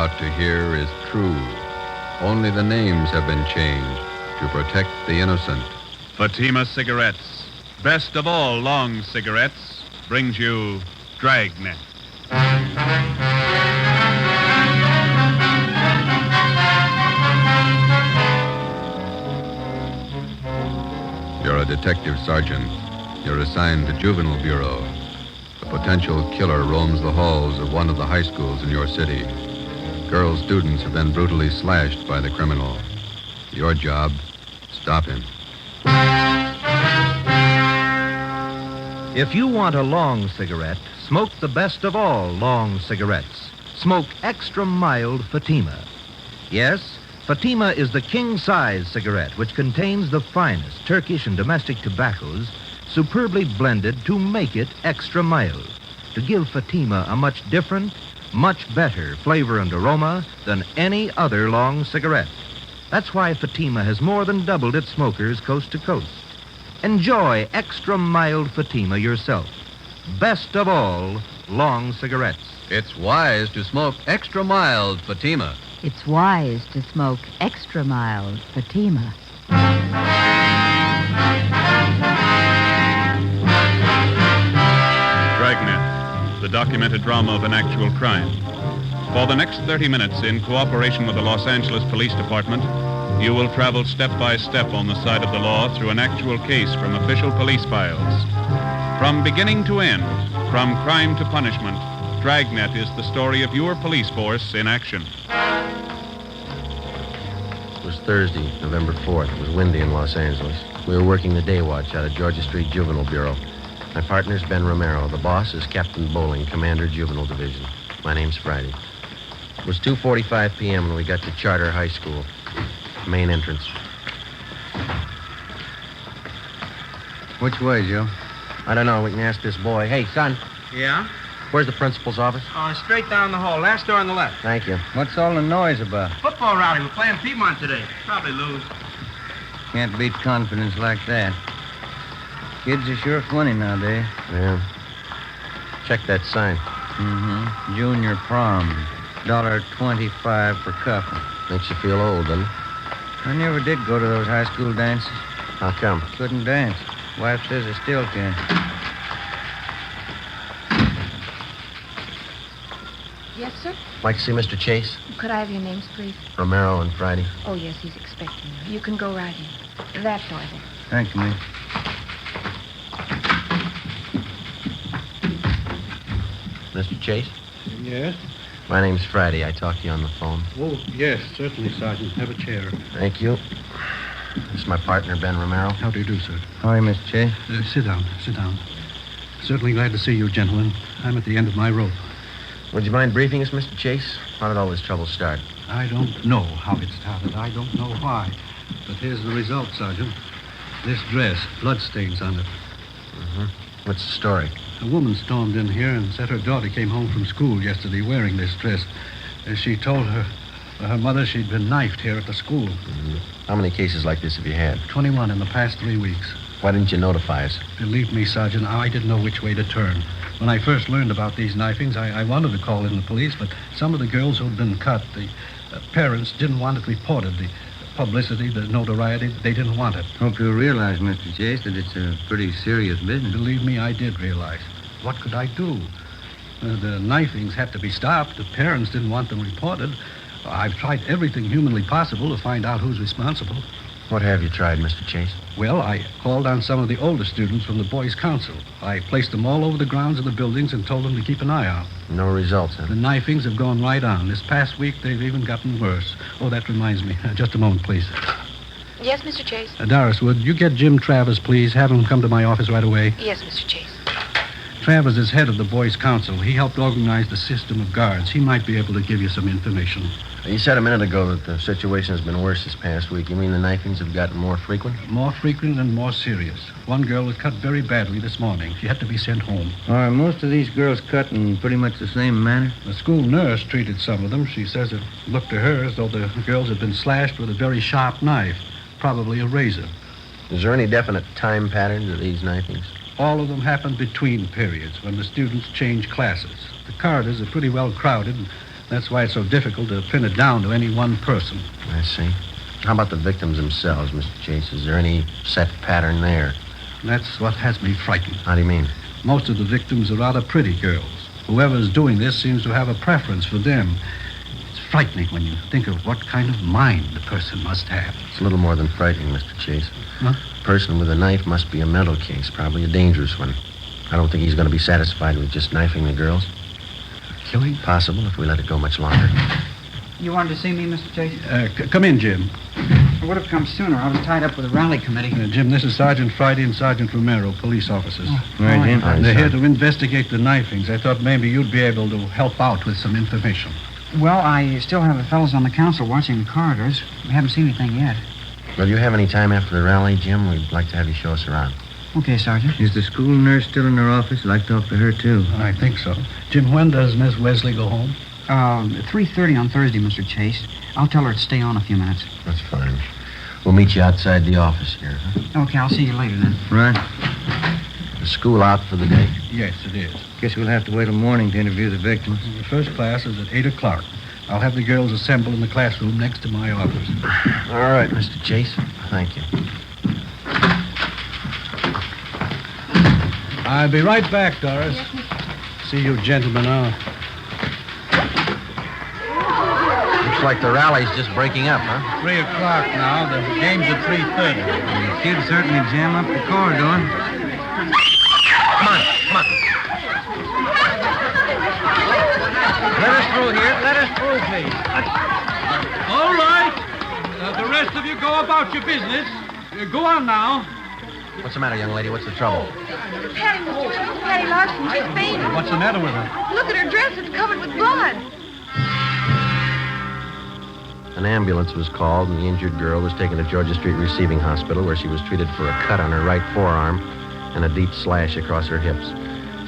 about to hear is true. Only the names have been changed to protect the innocent. Fatima Cigarettes, best of all long cigarettes, brings you Dragnet. You're a detective sergeant. You're assigned to Juvenile Bureau. A potential killer roams the halls of one of the high schools in your city. Girl students have been brutally slashed by the criminal. Your job, stop him. If you want a long cigarette, smoke the best of all long cigarettes. Smoke extra mild Fatima. Yes, Fatima is the king-size cigarette which contains the finest Turkish and domestic tobaccos superbly blended to make it extra mild, to give Fatima a much different, much better flavor and aroma than any other long cigarette. That's why Fatima has more than doubled its smokers coast to coast. Enjoy extra mild Fatima yourself. Best of all long cigarettes. It's wise to smoke extra mild Fatima. It's wise to smoke extra mild Fatima. Dragnet, the documented drama of an actual crime. For the next 30 minutes, in cooperation with the Los Angeles Police Department, you will travel step by step on the side of the law through an actual case from official police files. From beginning to end, from crime to punishment, Dragnet is the story of your police force in action. It was Thursday, November 4th. It was windy in Los Angeles. We were working the day watch out of Georgia Street Juvenile Bureau. My partner's Ben Romero. The boss is Captain Bowling, Commander Juvenile Division. My name's Friday. It was 2:45 p.m. when we got to Charter High School. Main entrance. Which way, Joe? I don't know. We can ask this boy. Hey, son, Yeah? where's the principal's office? Straight down the hall. Last door on the left. Thank you. What's all the noise about? Football rally. We're playing Piedmont today. Probably lose. Can't beat confidence like that. Kids are sure funny nowadays. Yeah. Check that sign. Mm-hmm. Junior prom. $1.25 per couple. Makes you feel old, doesn't it? I never did go to those high school dances. How come? Couldn't dance. Wife says I still can. Yes, sir? Like to see Mr. Chase? Could I have your names, please? Romero and Friday. Oh, yes, he's expecting you. You can go right in. That door there. Thank you, miss. Mr. Chase? Yes? My name's Friday. I talked to you on the phone. Oh, yes, certainly, Sergeant. Have a chair. Thank you. This is my partner, Ben Romero. How do you do, sir? How are you, Mr. Chase? Sit down. Certainly glad to see you, gentlemen. I'm at the end of my rope. Would you mind briefing us, Mr. Chase? How did all this trouble start? I don't know how it started. I don't know why. But here's the result, Sergeant. This dress, bloodstains on it. Mm-hmm. What's the story? A woman stormed in here and said her daughter came home from school yesterday wearing this dress. She told her mother she'd been knifed here at the school. Mm-hmm. How many cases like this have you had? 21 in the past 3 weeks. Why didn't you notify us? Believe me, Sergeant, I didn't know which way to turn. When I first learned about these knifings, I wanted to call in the police, but some of the girls who'd been cut, the parents didn't want it reported. The publicity, the notoriety, they didn't want it. Hope you realize, Mr. Chase, that it's a pretty serious business. Believe me, I did realize. What could I do? The knifings had to be stopped. The parents didn't want them reported. I've tried everything humanly possible to find out who's responsible. What have you tried, Mr. Chase? Well, I called on some of the older students from the Boys' Council. I placed them all over the grounds of the buildings and told them to keep an eye out. No results, huh? The knifings have gone right on. This past week, they've even gotten worse. Oh, that reminds me. Just a moment, please. Yes, Mr. Chase? Doris, would you get Jim Travers, please? Have him come to my office right away. Yes, Mr. Chase. Travers is head of the Boys' Council. He helped organize the system of guards. He might be able to give you some information. You said a minute ago that the situation has been worse this past week. You mean the knifings have gotten more frequent? More frequent and more serious. One girl was cut very badly this morning. She had to be sent home. Are most of these girls cut in pretty much the same manner? The school nurse treated some of them. She says it looked to her as though the girls had been slashed with a very sharp knife, probably a razor. Is there any definite time pattern to these knifings? All of them happened between periods when the students change classes. The corridors are pretty well crowded. That's why it's so difficult to pin it down to any one person. I see. How about the victims themselves, Mr. Chase? Is there any set pattern there? That's what has me frightened. How do you mean? Most of the victims are rather pretty girls. Whoever's doing this seems to have a preference for them. It's frightening when you think of what kind of mind the person must have. It's a little more than frightening, Mr. Chase. Huh? The person with a knife must be a mental case, probably a dangerous one. I don't think he's going to be satisfied with just knifing the girls. Killing? Possible if we let it go much longer. You wanted to see me, Mr. Chase? Come in, Jim. I would have come sooner. I was tied up with a rally committee. Jim, this is Sergeant Friday and Sergeant Romero, police officers. Right, Jim. Hi, They're here Sergeant. to investigate the knifings. I thought maybe you'd be able to help out with some information. Well, I still have the fellows on the council watching the corridors. We haven't seen anything yet. Well, do you have any time after the rally, Jim? We'd like to have you show us around. Okay, Sergeant. Is the school nurse still in her office? I'd like to talk to her, too. I think so. Jim, when does Miss Wesley go home? 3:30 on Thursday, Mr. Chase. I'll tell her to stay on a few minutes. That's fine. We'll meet you outside the office here, huh? Okay, I'll see you later then. Right. The school out for the day? Yes, it is. Guess we'll have to wait till morning to interview the victims. The first class is at 8 o'clock. I'll have the girls assemble in the classroom next to my office. All right, Mr. Chase. Thank you. I'll be right back, Doris. See you gentlemen out. Looks like the rally's just breaking up, huh? 3 o'clock now. The game's at 3:30. The kids certainly jam up the corridor. Come on, come on. Let us through here. Let us through, please. All right. The rest of you go about your business. Go on now. What's the matter, young lady? What's the trouble? Patty Larson, she's fainted. What's the matter with her? Look at her dress. It's covered with blood. An ambulance was called, and the injured girl was taken to Georgia Street Receiving Hospital, where she was treated for a cut on her right forearm and a deep slash across her hips.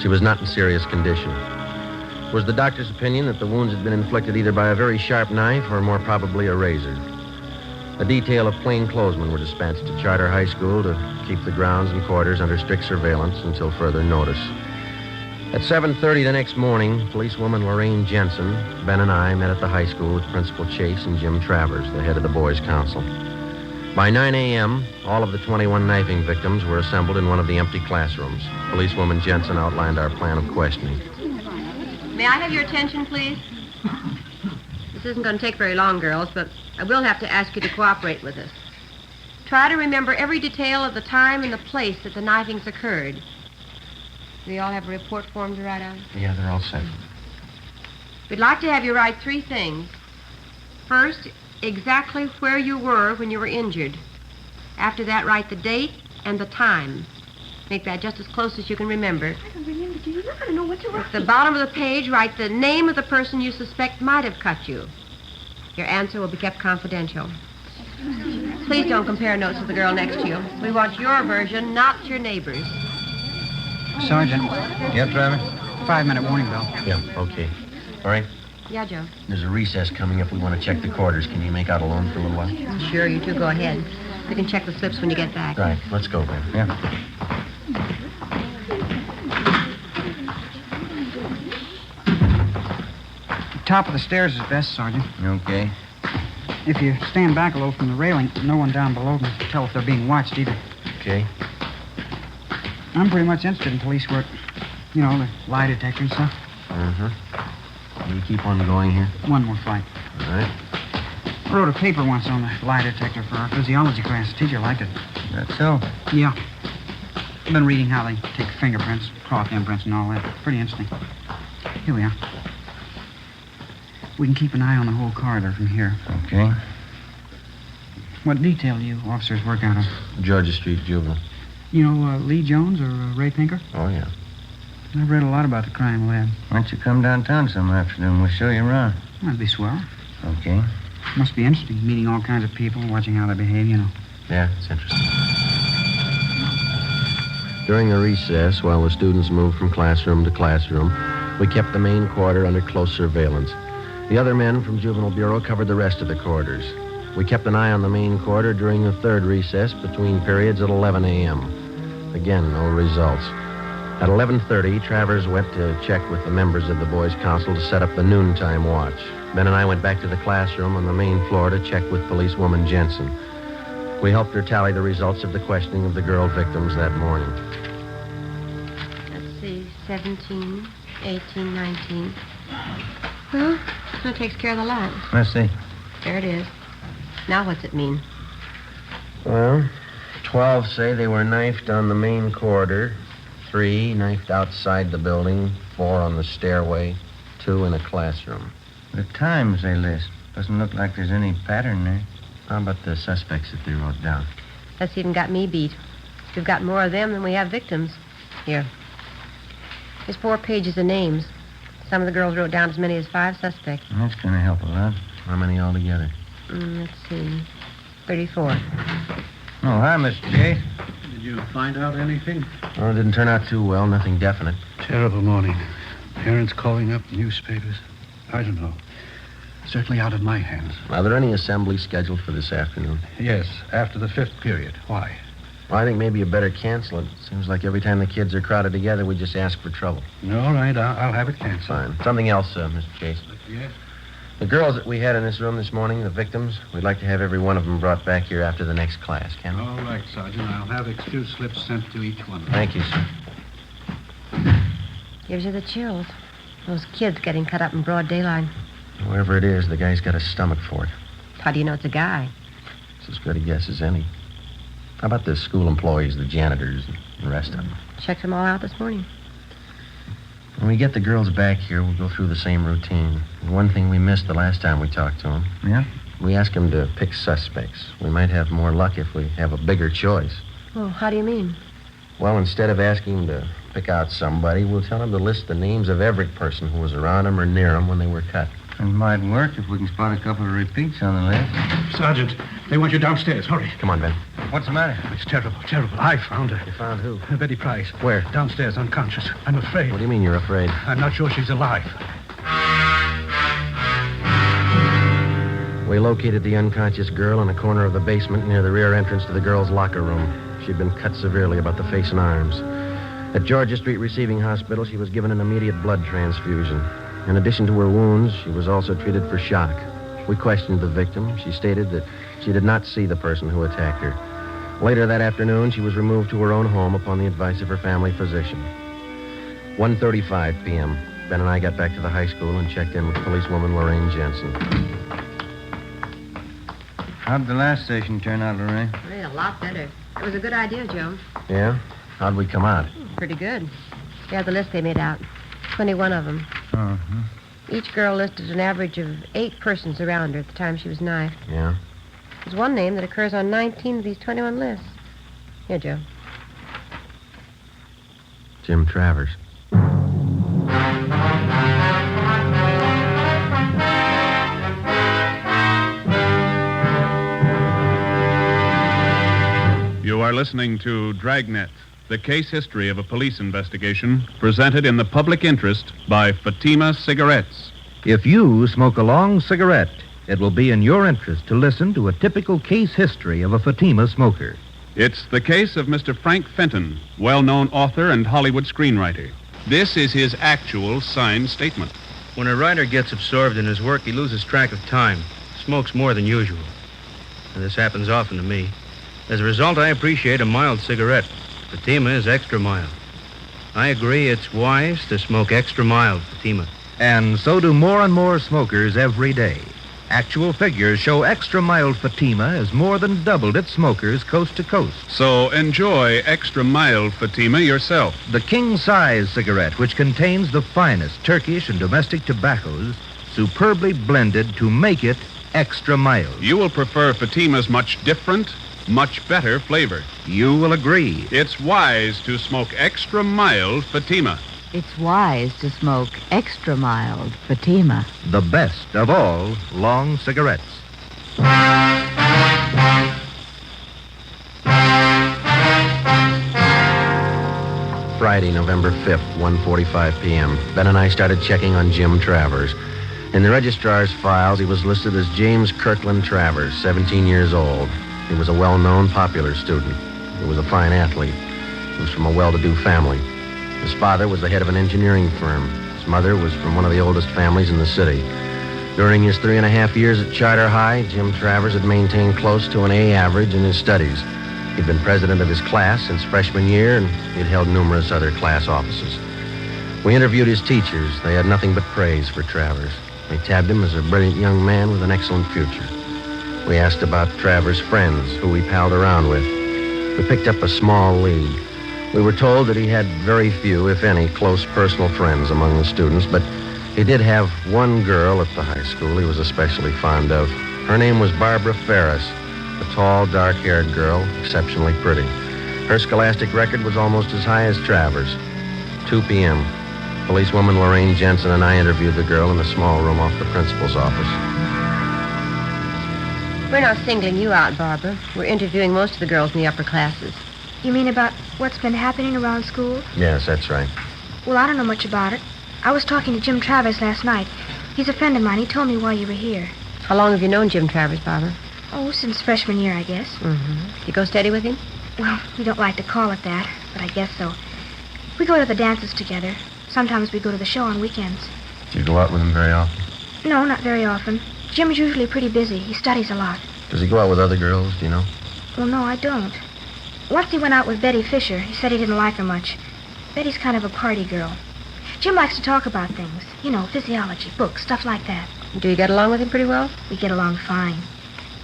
She was not in serious condition. It was the doctor's opinion that the wounds had been inflicted either by a very sharp knife or more probably a razor. A detail of plainclothesmen were dispatched to Charter High School to keep the grounds and quarters under strict surveillance until further notice. At 7:30 the next morning, policewoman Lorraine Jensen, Ben and I met at the high school with Principal Chase and Jim Travers, the head of the boys' council. By 9 a.m., all of the 21 knifing victims were assembled in one of the empty classrooms. Policewoman Jensen outlined our plan of questioning. May I have your attention, please? This isn't going to take very long, girls, but I will have to ask you to cooperate with us. Try to remember every detail of the time and the place that the knifings occurred. Do you all have a report form to write out? Yeah, they're all set. We'd like to have you write 3 things. First, exactly where you were when you were injured. After that, write the date and the time. Make that just as close as you can remember. I don't remember, do you? I don't know what you were. At the bottom of the page, write the name of the person you suspect might have cut you. Your answer will be kept confidential. Please don't compare notes with the girl next to you. We want your version, not your neighbor's. Sergeant, Yep, Travis? 5-minute warning bell. Yeah, okay. All right, Yeah, Joe. there's a recess coming up. We want to check the quarters. Can you make out alone for a little while? Sure, you two go ahead. We can check the slips when you get back. Right, let's go, Ben. Yeah. Top of the stairs is best, Sergeant. Okay. If you stand back a little from the railing, no one down below can tell if they're being watched either. Okay. I'm pretty much interested in police work. You know, the lie detector and stuff. Mm-hmm. Will you keep on going here? One more flight. All right. I wrote a paper once on the lie detector for our physiology class. The teacher liked it. That's so. Yeah. I've been reading how they take fingerprints, cloth imprints, and all that. Pretty interesting. Here we are. We can keep an eye on the whole corridor from here. Okay. What detail do you officers work out of? Georgia Street Juvenile. You know Lee Jones or Ray Pinker? Oh, yeah. I've read a lot about the crime lab. Why don't you come downtown some afternoon? We'll show you around. That'd be swell. Okay. Must be interesting, meeting all kinds of people, watching how they behave, you know. Yeah, it's interesting. During the recess, while the students moved from classroom to classroom, we kept the main quarter under close surveillance. The other men from Juvenile Bureau covered the rest of the quarters. We kept an eye on the main quarter during the third recess between periods at 11 a.m. Again, no results. At 11:30, Travers went to check with the members of the boys' council to set up the noontime watch. Ben and I went back to the classroom on the main floor to check with policewoman Jensen. We helped her tally the results of the questioning of the girl victims that morning. Let's see, 17, 18, 19. Well, that takes care of the lot. Let's see. There it is. Now what's it mean? Well, 12 say they were knifed on the main corridor, 3 knifed outside the building, 4 on the stairway, 2 in a classroom. The times they list. Doesn't look like there's any pattern there. How about the suspects that they wrote down? That's even got me beat. We've got more of them than we have victims. Here. There's 4 pages of names. Some of the girls wrote down as many as 5 suspects. That's going to help a lot. How many altogether? Let's see. 34. Oh, hi, Mr. Chase. Did you find out anything? Well, it didn't turn out too well. Nothing definite. Terrible morning. Parents calling up, newspapers. I don't know. Certainly out of my hands. Are there any assemblies scheduled for this afternoon? Yes, after the 5th period. Why? Well, I think maybe you better cancel it. Seems like every time the kids are crowded together, we just ask for trouble. All right, I'll have it canceled. Fine. Something else, Mr. Chase. Yes? The girls that we had in this room this morning, the victims, we'd like to have every one of them brought back here after the next class, can we? All right, Sergeant. I'll have excuse slips sent to each one of them. Thank you, sir. Gives you the chills. Those kids getting cut up in broad daylight. Whoever it is, the guy's got a stomach for it. How do you know it's a guy? It's as good a guess as any. How about the school employees, the janitors, and the rest of them? Checked them all out this morning. When we get the girls back here, we'll go through the same routine. One thing we missed the last time we talked to them. Yeah? We asked them to pick suspects. We might have more luck if we have a bigger choice. Well, how do you mean? Well, instead of asking them to pick out somebody, we'll tell them to list the names of every person who was around them or near them when they were cut. It might work if we can spot a couple of repeats on the list. Sergeant, they want you downstairs. Hurry. Come on, Ben. What's the matter? It's terrible, terrible. I found her. You found who? Betty Price. Where? Downstairs, unconscious. I'm afraid. What do you mean you're afraid? I'm not sure she's alive. We located the unconscious girl in a corner of the basement near the rear entrance to the girls' locker room. She'd been cut severely about the face and arms. At Georgia Street Receiving Hospital, she was given an immediate blood transfusion. In addition to her wounds, she was also treated for shock. We questioned the victim. She stated that she did not see the person who attacked her. Later that afternoon, she was removed to her own home upon the advice of her family physician. 1:35 p.m. Ben and I got back to the high school and checked in with policewoman Lorraine Jensen. How'd the last station turn out, Lorraine? Really, a lot better. It was a good idea, Joe. Yeah? How'd we come out? Pretty good. Yeah, the list they made out. 21 of them. Uh-huh. Each girl listed an average of 8 persons around her at the time she was knifed. Yeah? There's one name that occurs on 19 of these 21 lists. Here, Joe. Jim Travers. You are listening to Dragnet, the case history of a police investigation, presented in the public interest by Fatima Cigarettes. If you smoke a long cigarette, it will be in your interest to listen to a typical case history of a Fatima smoker. It's the case of Mr. Frank Fenton, well-known author and Hollywood screenwriter. This is his actual signed statement. When a writer gets absorbed in his work, he loses track of time, smokes more than usual. And this happens often to me. As a result, I appreciate a mild cigarette. Fatima is extra mild. I agree it's wise to smoke extra mild Fatima. And so do more and more smokers every day. Actual figures show extra mild Fatima has more than doubled its smokers coast to coast. So enjoy extra mild Fatima yourself. The king-size cigarette, which contains the finest Turkish and domestic tobaccos, superbly blended to make it extra mild. You will prefer Fatima's much different, much better flavor. You will agree. It's wise to smoke extra mild Fatima. It's wise to smoke extra mild Fatima. The best of all long cigarettes. Friday, November 5th, 1:45 p.m. Ben and I started checking on Jim Travers. In the registrar's files, he was listed as James Kirkland Travers, 17 years old. He was a well-known, popular student. He was a fine athlete. He was from a well-to-do family. His father was the head of an engineering firm. His mother was from one of the oldest families in the city. During his 3.5 years at Charter High, Jim Travers had maintained close to an A average in his studies. He'd been president of his class since freshman year, and he'd held numerous other class offices. We interviewed his teachers. They had nothing but praise for Travers. They tabbed him as a brilliant young man with an excellent future. We asked about Travers' friends, who he palled around with. We picked up a small lead. We were told that he had very few, if any, close personal friends among the students, but he did have one girl at the high school he was especially fond of. Her name was Barbara Ferris, a tall, dark-haired girl, exceptionally pretty. Her scholastic record was almost as high as Travers. 2 p.m. Policewoman Lorraine Jensen and I interviewed the girl in a small room off the principal's office. We're not singling you out, Barbara. We're interviewing most of the girls in the upper classes. You mean about what's been happening around school? Yes, that's right. Well, I don't know much about it. I was talking to Jim Travers last night. He's a friend of mine. He told me why you were here. How long have you known Jim Travers, Barbara? Oh, since freshman year, I guess. You go steady with him? Well, we don't like to call it that, but I guess so. We go to the dances together. Sometimes we go to the show on weekends. Do you go out with him very often? No, not very often. Jim's usually pretty busy. He studies a lot. Does he go out with other girls, do you know? Well, no, I don't. Once he went out with Betty Fisher. He said he didn't like her much. Betty's kind of a party girl. Jim likes to talk about things. You know, physiology, books, stuff like that. Do you get along with him pretty well? We get along fine.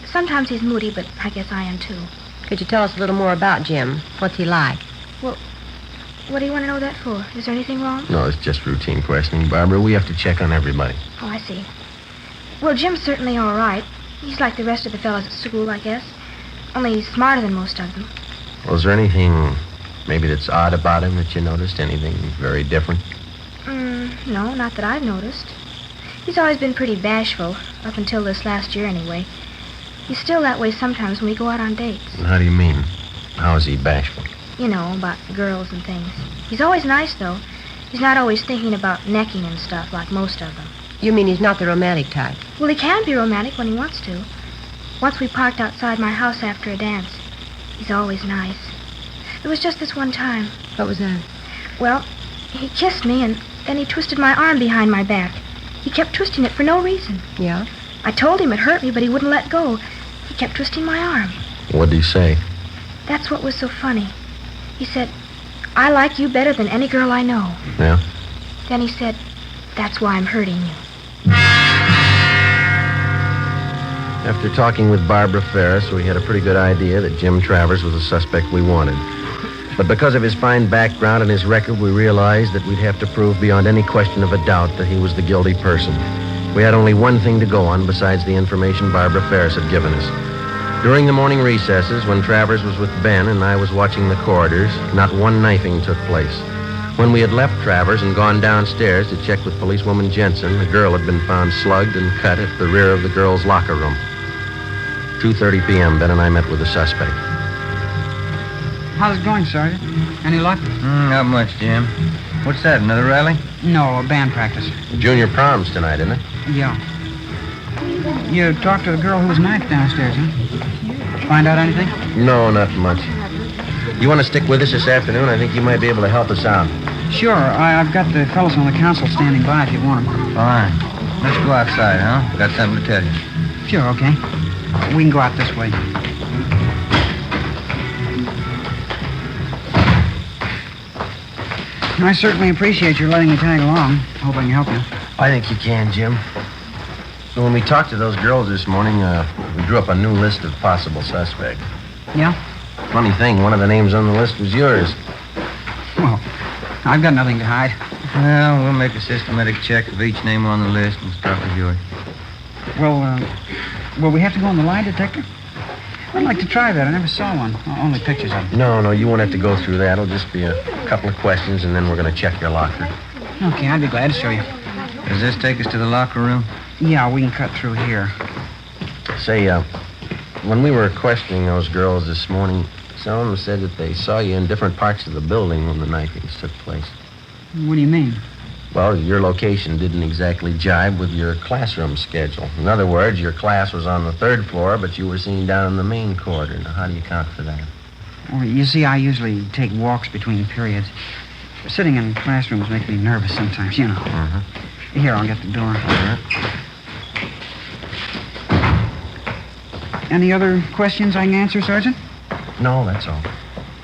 Sometimes he's moody, but I guess I am too. Could you tell us a little more about Jim? What's he like? Well, what do you want to know that for? Is there anything wrong? No, it's just routine questioning, Barbara. We have to check on everybody. Oh, I see. Well, Jim's certainly all right. He's like the rest of the fellows at school, I guess. Only he's smarter than most of them. Well, is there anything maybe that's odd about him that you noticed? Anything very different? No, not that I've noticed. He's always been pretty bashful, up until this last year anyway. He's still that way sometimes when we go out on dates. How do you mean? How is he bashful? You know, about girls and things. He's always nice, though. He's not always thinking about necking and stuff like most of them. You mean he's not the romantic type? Well, he can be romantic when he wants to. Once we parked outside my house after a dance. He's always nice. There was just this one time. What was that? Well, he kissed me, and then he twisted my arm behind my back. He kept twisting it for no reason. Yeah? I told him it hurt me, but he wouldn't let go. He kept twisting my arm. What did he say? That's what was so funny. He said, "I like you better than any girl I know." Yeah? Then he said, "That's why I'm hurting you." After talking with Barbara Ferris, we had a pretty good idea that Jim Travers was the suspect we wanted. But because of his fine background and his record, we realized that we'd have to prove beyond any question of a doubt that he was the guilty person. We had only one thing to go on besides the information Barbara Ferris had given us. During the morning recesses, when Travers was with Ben and I was watching the corridors, not one knifing took place. When we had left Travers and gone downstairs to check with policewoman Jensen, the girl had been found slugged and cut at the rear of the girls' locker room. 2:30 p.m., Ben and I met with the suspect. How's it going, Sergeant? Any luck? Not much, Jim. What's that, another rally? No, a band practice. Junior prom's tonight, isn't it? Yeah. You talked to the girl who was knifed downstairs, huh? Find out anything? No, not much. You want to stick with us this afternoon? I think you might be able to help us out. Sure. I've got the fellows on the council standing by if you want them. Fine. Let's go outside, huh? Got something to tell you. Sure, okay. We can go out this way. I certainly appreciate your letting me tag along. Hope I can help you. I think you can, Jim. So when we talked to those girls this morning, we drew up a new list of possible suspects. Yeah? Funny thing, one of the names on the list was yours. Well, I've got nothing to hide. Well, we'll make a systematic check of each name on the list and start with yours. Well, will we have to go on the lie detector? I'd like to try that. I never saw one. Only pictures of it. No, you won't have to go through that. It'll just be a couple of questions, and then we're going to check your locker. Okay, I'd be glad to show you. Does this take us to the locker room? Yeah, we can cut through here. Say, when we were questioning those girls this morning, some of them said that they saw you in different parts of the building when the knifings took place. What do you mean? Well, your location didn't exactly jibe with your classroom schedule. In other words, your class was on the 3rd floor, but you were seen down in the main corridor. Now, how do you account for that? Well, you see, I usually take walks between periods. Sitting in classrooms makes me nervous sometimes, you know. Mm-hmm. Here, I'll get the door. All right. Any other questions I can answer, Sergeant? No, that's all.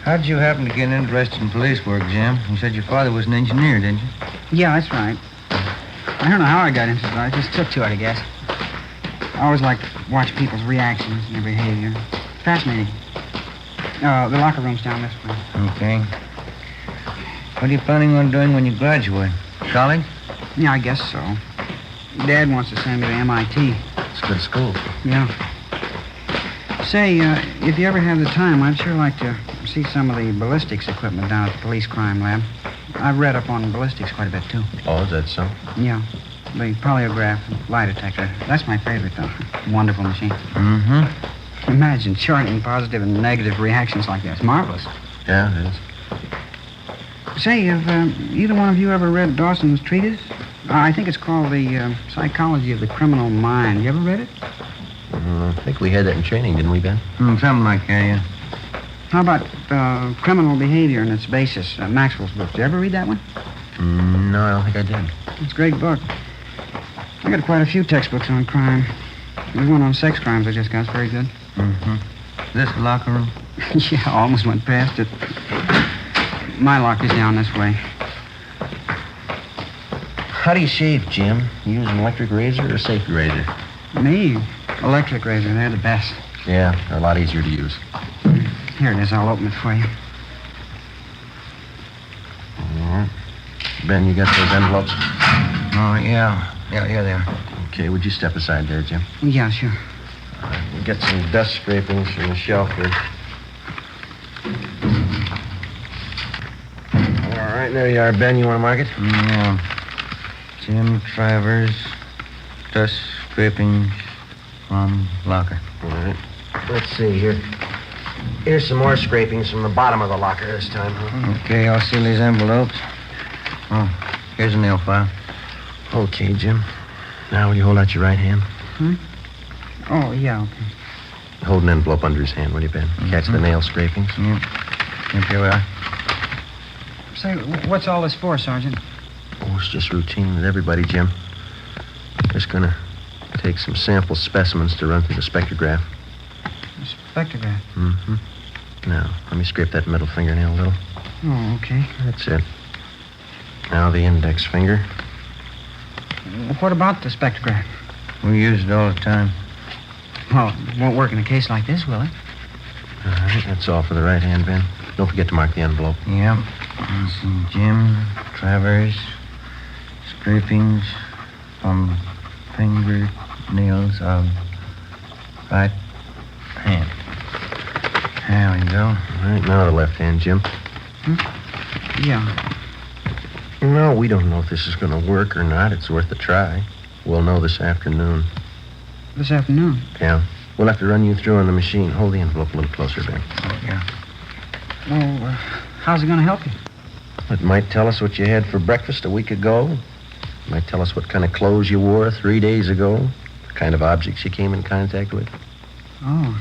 How'd you happen to get interested in police work, Jim? You said your father was an engineer, didn't you? Yeah, that's right. I don't know how I got into it. I just took to it, I guess. I always liked to watch people's reactions and their behavior. Fascinating. The locker room's down this way. Okay. What are you planning on doing when you graduate? College? Yeah, I guess so. Dad wants to send me to MIT. It's a good school. Yeah. Say, if you ever have the time, I'd sure like to see some of the ballistics equipment down at the police crime lab. I've read up on ballistics quite a bit, too. Oh, is that so? Yeah. The polygraph and lie detector. That's my favorite, though. Wonderful machine. Mm-hmm. Imagine charting positive and negative reactions like that. It's marvelous. Yeah, it is. Say, have either one of you ever read Dawson's treatise? I think it's called The Psychology of the Criminal Mind. You ever read it? I think we had that in training, didn't we, Ben? Something like that, yeah. How about criminal behavior and its basis? Maxwell's book. Did you ever read that one? No, I don't think I did. It's a great book. I got quite a few textbooks on crime. There's one on sex crimes I just got. It's very good. Mm-hmm. This the locker room? Yeah, I almost went past it. My locker's down this way. How do you shave, Jim? You use an electric razor or a safety razor? Me? Electric razor. They're the best. Yeah, they're a lot easier to use. Here it is. I'll open it for you. All right. Ben, you got those envelopes? Oh, yeah. Yeah, they are. Okay, would you step aside there, Jim? Yeah, sure. All right, we'll get some dust scrapings from the shelf here. All right, there you are, Ben. You want to mark it? Yeah. Jim Travers, dust scrapings from locker. All right. Let's see here. Here's some more scrapings from the bottom of the locker this time, huh? Okay, I'll seal these envelopes. Oh, here's a nail file. Okay, Jim. Now, will you hold out your right hand? Oh, yeah, okay. Hold an envelope under his hand, will you, Ben? Catch the nail scrapings. Yep, here we are. Say, what's all this for, Sergeant? Oh, it's just routine with everybody, Jim. Just gonna take some sample specimens to run through the spectrograph. The spectrograph? Mm-hmm. Now, let me scrape that middle fingernail a little. Oh, okay. That's it. Now the index finger. What about the spectrograph? We use it all the time. Well, it won't work in a case like this, will it? All right, that's all for the right hand, Ben. Don't forget to mark the envelope. Yep. Jim Travers, scrapings from fingernails of right hand. There we go. All right, now the left hand, Jim. Yeah. No, we don't know if this is going to work or not. It's worth a try. We'll know this afternoon. This afternoon? Yeah. We'll have to run you through on the machine. Hold the envelope a little closer, Ben. Oh, yeah. Well, how's it going to help you? It might tell us what you had for breakfast a week ago. It might tell us what kind of clothes you wore 3 days ago. The kind of objects you came in contact with. Oh.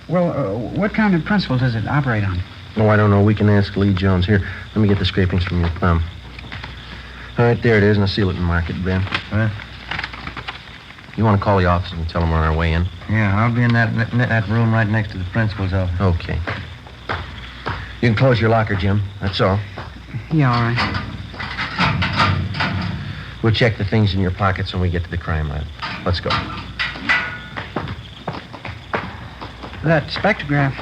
Well, what kind of principles does it operate on? Oh, I don't know. We can ask Lee Jones. Here, let me get the scrapings from your thumb. All right, there it is. Now seal it and mark it, Ben. Huh? You want to call the office and tell them we're on our way in? Yeah, I'll be in that room right next to the principal's office. Okay. You can close your locker, Jim. That's all. Yeah, all right. We'll check the things in your pockets when we get to the crime lab. Let's go. That spectrograph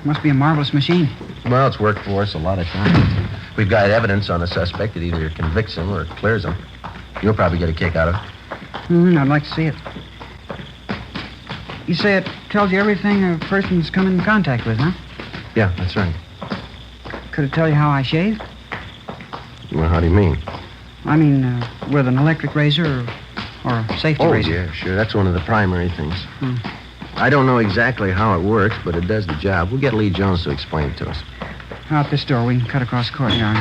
must be a marvelous machine. Well, it's worked for us a lot of times. We've got evidence on a suspect that either convicts him or clears him. You'll probably get a kick out of it. I'd like to see it. You say it tells you everything a person's come in contact with, huh? Yeah, that's right. Could it tell you how I shave? Well, how do you mean? I mean, with an electric razor or a safety razor. Oh, yeah, sure. That's one of the primary things. I don't know exactly how it works, but it does the job. We'll get Lee Jones to explain it to us. Out this door. We can cut across the courtyard.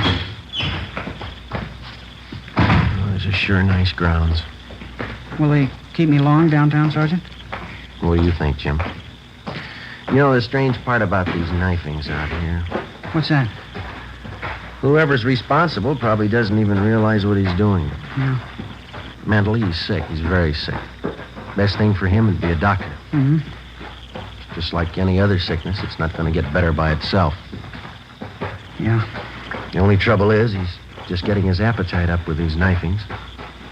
Oh, these are sure nice grounds. Will they keep me long downtown, Sergeant? What do you think, Jim? You know, the strange part about these knifings out here... What's that? Whoever's responsible probably doesn't even realize what he's doing. Yeah. Mentally, he's sick. He's very sick. Best thing for him would be a doctor. Mm-hmm. Just like any other sickness, it's not going to get better by itself. Yeah. The only trouble is he's just getting his appetite up with these knifings.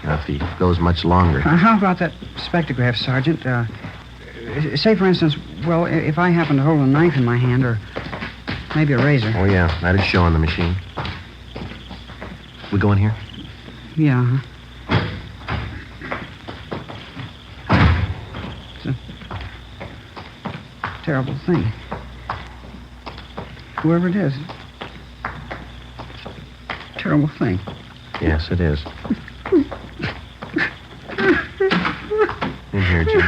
Now, if he goes much longer... How about that spectrograph, Sergeant? Say, for instance, well, if I happen to hold a knife in my hand or maybe a razor. Oh, yeah. That'd show on the machine. We go in here? Yeah. It's a terrible thing. Whoever it is. Terrible thing. Yes, it is. In here, Jim.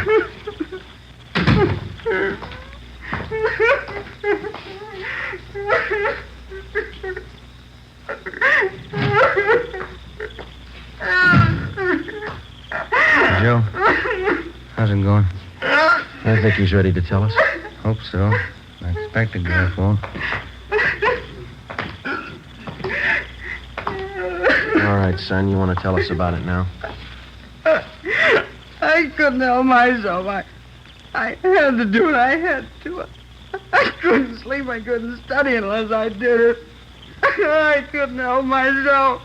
Joe, how's it going? I think he's ready to tell us. Hope so. I expect a girl won't. All right, son, you want to tell us about it now? I couldn't help myself. I had to do it. I had to. I couldn't sleep. I couldn't study unless I did it. I couldn't help myself.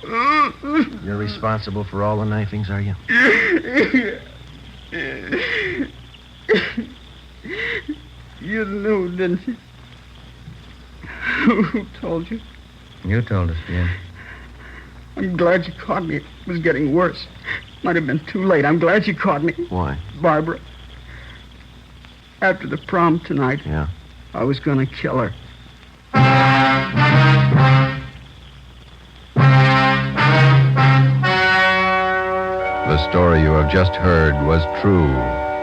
You're responsible for all the knifings, are you? You knew, didn't you? Who told you? You told us, Jim. I'm glad you caught me. It was getting worse. Might have been too late. I'm glad you caught me. Why? Barbara. After the prom tonight, Yeah. I was going to kill her. The story you have just heard was true.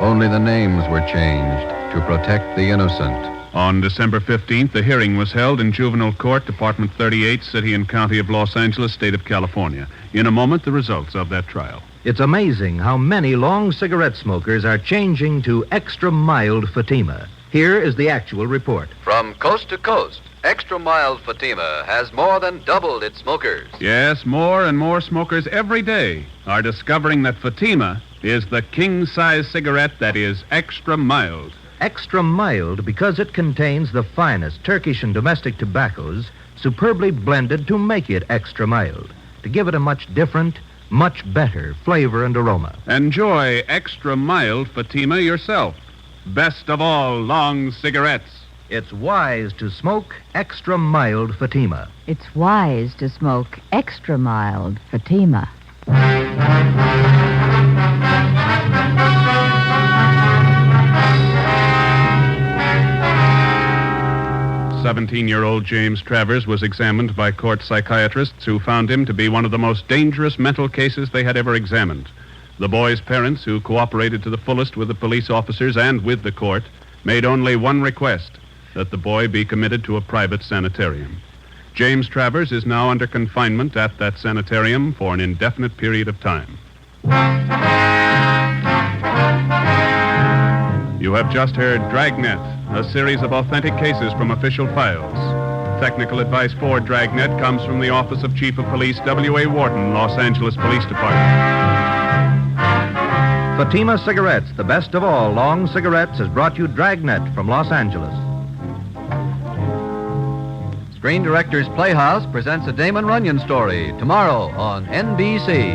Only the names were changed to protect the innocent. On December 15th, the hearing was held in Juvenile Court, Department 38, City and County of Los Angeles, State of California. In a moment, the results of that trial. It's amazing how many long cigarette smokers are changing to extra mild Fatima. Here is the actual report. From coast to coast, Extra Mild Fatima has more than doubled its smokers. Yes, more and more smokers every day are discovering that Fatima is the king-size cigarette that is extra mild. Extra mild because it contains the finest Turkish and domestic tobaccos superbly blended to make it extra mild, to give it a much different, much better flavor and aroma. Enjoy extra mild Fatima yourself. Best of all long cigarettes. It's wise to smoke extra mild Fatima. It's wise to smoke extra mild Fatima. 17-year-old James Travers was examined by court psychiatrists who found him to be one of the most dangerous mental cases they had ever examined. The boy's parents, who cooperated to the fullest with the police officers and with the court, made only one request, that the boy be committed to a private sanitarium. James Travers is now under confinement at that sanitarium for an indefinite period of time. You have just heard Dragnet, a series of authentic cases from official files. Technical advice for Dragnet comes from the Office of Chief of Police W.A. Wharton, Los Angeles Police Department. Fatima Cigarettes, the best of all long cigarettes, has brought you Dragnet from Los Angeles. Screen Directors Playhouse presents a Damon Runyon story tomorrow on NBC.